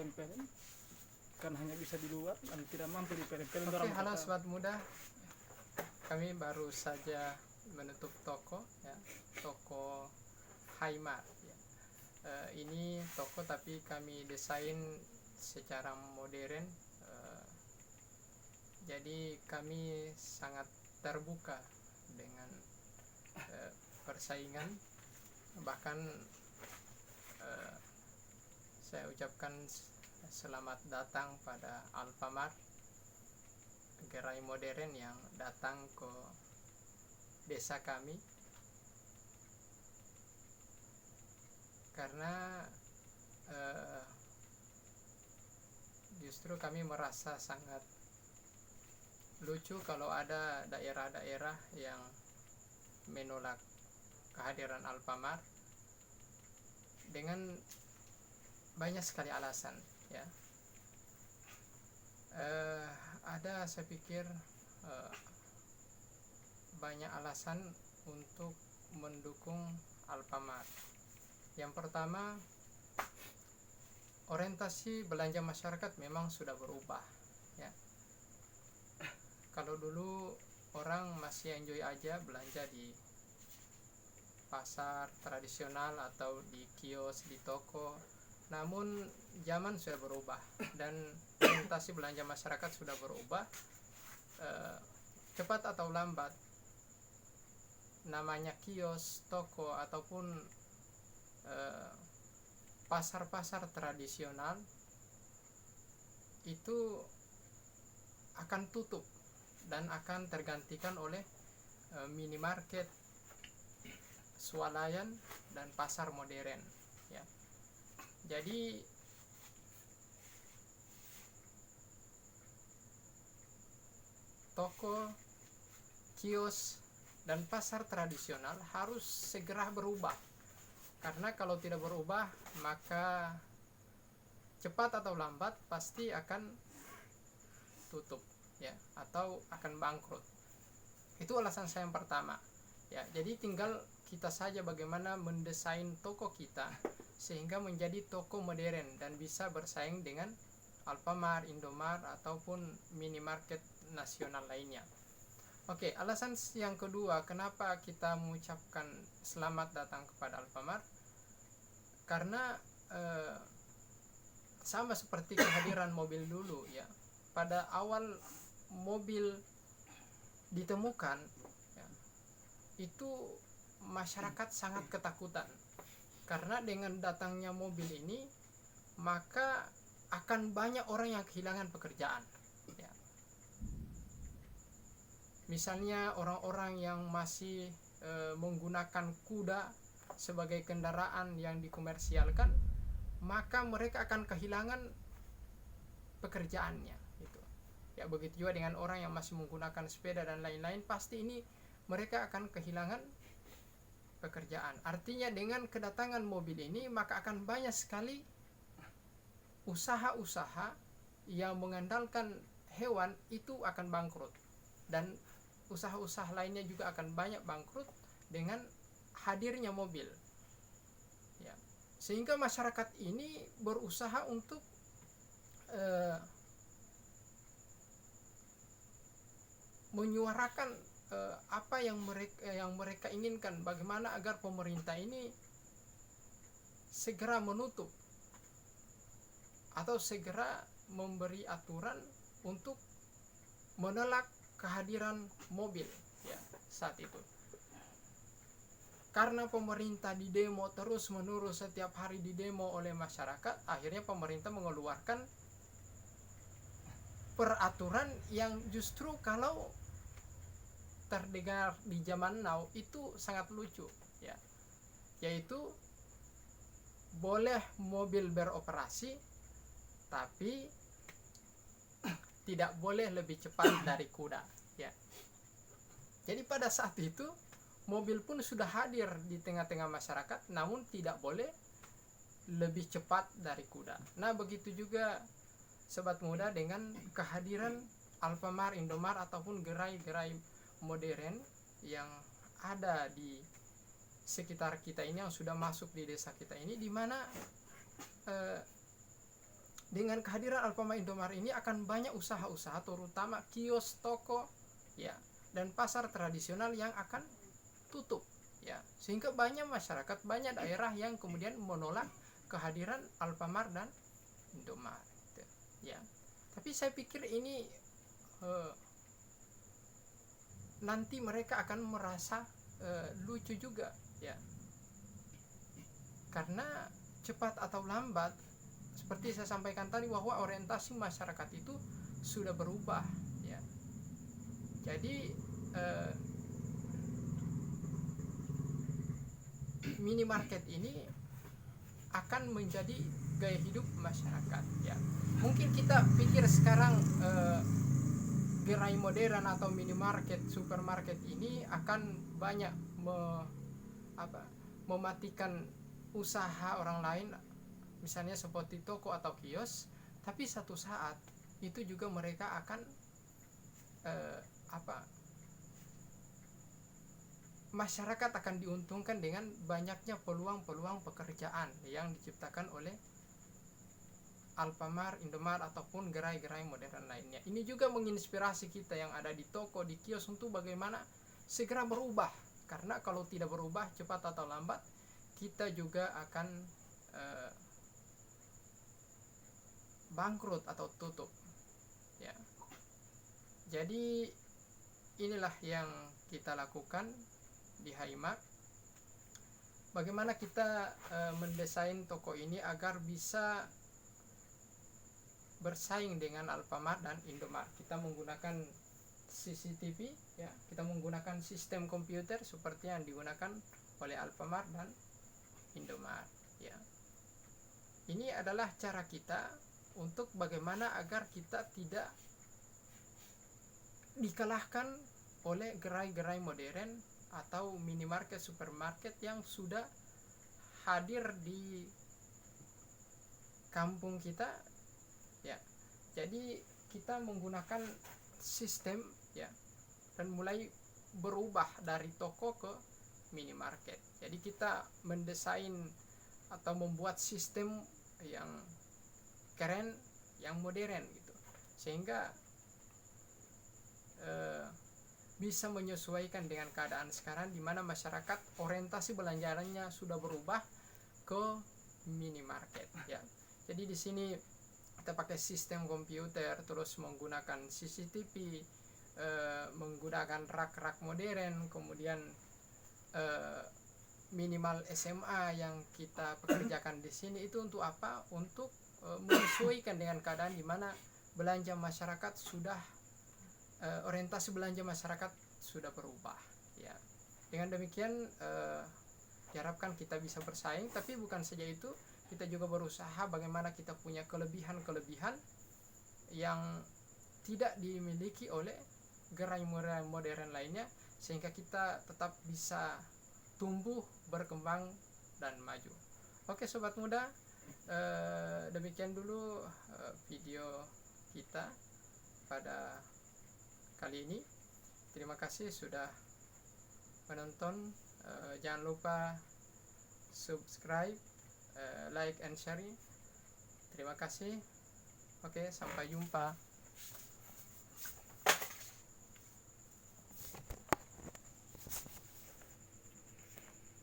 film-film kan hanya bisa di luar dan tidak mampu di film-film. Oke, halo sobat muda. Kami baru saja menutup toko ya, toko Haimar ya. Ini toko tapi kami desain secara modern. Jadi kami sangat terbuka dengan persaingan. Bahkan saya ucapkan selamat datang pada Alfamart, gerai modern yang datang ke desa kami, karena justru kami merasa sangat lucu kalau ada daerah-daerah yang menolak kehadiran Alfamart dengan banyak sekali alasan ya. Ada saya pikir banyak alasan untuk mendukung Alfamart. Yang pertama, orientasi belanja masyarakat memang sudah berubah ya. Kalau dulu orang masih enjoy aja belanja di pasar tradisional atau di kios, di toko. Namun zaman sudah berubah dan orientasi belanja masyarakat sudah berubah. Cepat atau lambat, namanya kios, toko ataupun pasar-pasar tradisional itu akan tutup dan akan tergantikan oleh minimarket, swalayan dan pasar modern ya. Jadi toko, kios dan pasar tradisional harus segera berubah, karena kalau tidak berubah maka cepat atau lambat pasti akan tutup ya, atau akan bangkrut. Itu alasan saya yang pertama ya. Jadi tinggal kita saja bagaimana mendesain toko kita sehingga menjadi toko modern dan bisa bersaing dengan Alfamart, Indomart ataupun minimarket nasional lainnya. Oke, alasan yang kedua kenapa kita mengucapkan selamat datang kepada Alfamart, karena sama seperti kehadiran mobil dulu ya. Pada awal mobil ditemukan ya, itu masyarakat sangat ketakutan, karena dengan datangnya mobil ini maka akan banyak orang yang kehilangan pekerjaan ya. Misalnya orang-orang yang masih menggunakan kuda sebagai kendaraan yang dikomersialkan, maka mereka akan kehilangan pekerjaannya gitu. Ya, begitu juga dengan orang yang masih menggunakan sepeda dan lain-lain, pasti ini mereka akan kehilangan pekerjaan. Artinya dengan kedatangan mobil ini maka akan banyak sekali usaha-usaha yang mengandalkan hewan itu akan bangkrut, dan usaha-usaha lainnya juga akan banyak bangkrut dengan hadirnya mobil ya. Sehingga masyarakat ini berusaha untuk menyuarakan apa yang mereka inginkan, bagaimana agar pemerintah ini segera menutup atau segera memberi aturan untuk menolak kehadiran mobil ya saat itu. Karena pemerintah di demo terus menerus, setiap hari di demo oleh masyarakat, akhirnya pemerintah mengeluarkan peraturan yang justru kalau terdengar di zaman now itu sangat lucu ya, yaitu boleh mobil beroperasi tapi tidak boleh lebih cepat dari kuda ya. Jadi pada saat itu mobil pun sudah hadir di tengah-tengah masyarakat, namun tidak boleh lebih cepat dari kuda. Nah, begitu juga sobat muda dengan kehadiran Alfamart, Indomart ataupun gerai-gerai modern yang ada di sekitar kita ini, yang sudah masuk di desa kita ini, di mana dengan kehadiran Alfamart Indomaret ini akan banyak usaha-usaha terutama kios, toko ya dan pasar tradisional yang akan tutup ya, sehingga banyak masyarakat, banyak daerah yang kemudian menolak kehadiran Alfamart dan Indomaret ya. Tapi saya pikir ini nanti mereka akan merasa lucu juga ya, karena cepat atau lambat seperti saya sampaikan tadi bahwa orientasi masyarakat itu sudah berubah ya. Jadi minimarket ini akan menjadi gaya hidup masyarakat ya. Mungkin kita pikir sekarang gerai modern atau minimarket, supermarket ini akan banyak mematikan usaha orang lain, misalnya seperti toko atau kios, tapi satu saat itu juga mereka akan masyarakat akan diuntungkan dengan banyaknya peluang-peluang pekerjaan yang diciptakan oleh Alfamart, Indomaret ataupun gerai-gerai modern lainnya. Ini juga menginspirasi kita yang ada di toko, di kios untuk bagaimana segera berubah, karena kalau tidak berubah cepat atau lambat kita juga akan bangkrut atau tutup ya. Jadi inilah yang kita lakukan di Haimak. Bagaimana kita mendesain toko ini agar bisa bersaing dengan Alfamart dan Indomaret. Kita menggunakan CCTV ya, kita menggunakan sistem komputer seperti yang digunakan oleh Alfamart dan Indomaret ya. Ini adalah cara kita untuk bagaimana agar kita tidak dikalahkan oleh gerai-gerai modern atau minimarket, supermarket yang sudah hadir di kampung kita ya. Jadi kita menggunakan sistem ya, dan mulai berubah dari toko ke minimarket. Jadi kita mendesain atau membuat sistem yang keren, yang modern gitu, sehingga bisa menyesuaikan dengan keadaan sekarang di mana masyarakat orientasi belanjanya sudah berubah ke minimarket ya. Jadi di sini kita pakai sistem komputer, terus menggunakan CCTV, menggunakan rak-rak modern, kemudian minimal SMA yang kita pekerjakan di sini itu untuk apa? Untuk menyesuaikan dengan keadaan di mana belanja masyarakat sudah orientasi belanja masyarakat sudah berubah ya. Dengan demikian diharapkan kita bisa bersaing, tapi bukan saja itu, kita juga berusaha bagaimana kita punya kelebihan-kelebihan yang tidak dimiliki oleh gerai modern lainnya, sehingga kita tetap bisa tumbuh, berkembang dan maju. Oke sobat muda, demikian dulu video kita pada kali ini. Terima kasih sudah menonton. Jangan lupa subscribe, like and sharing. Terima kasih. Oke, sampai jumpa.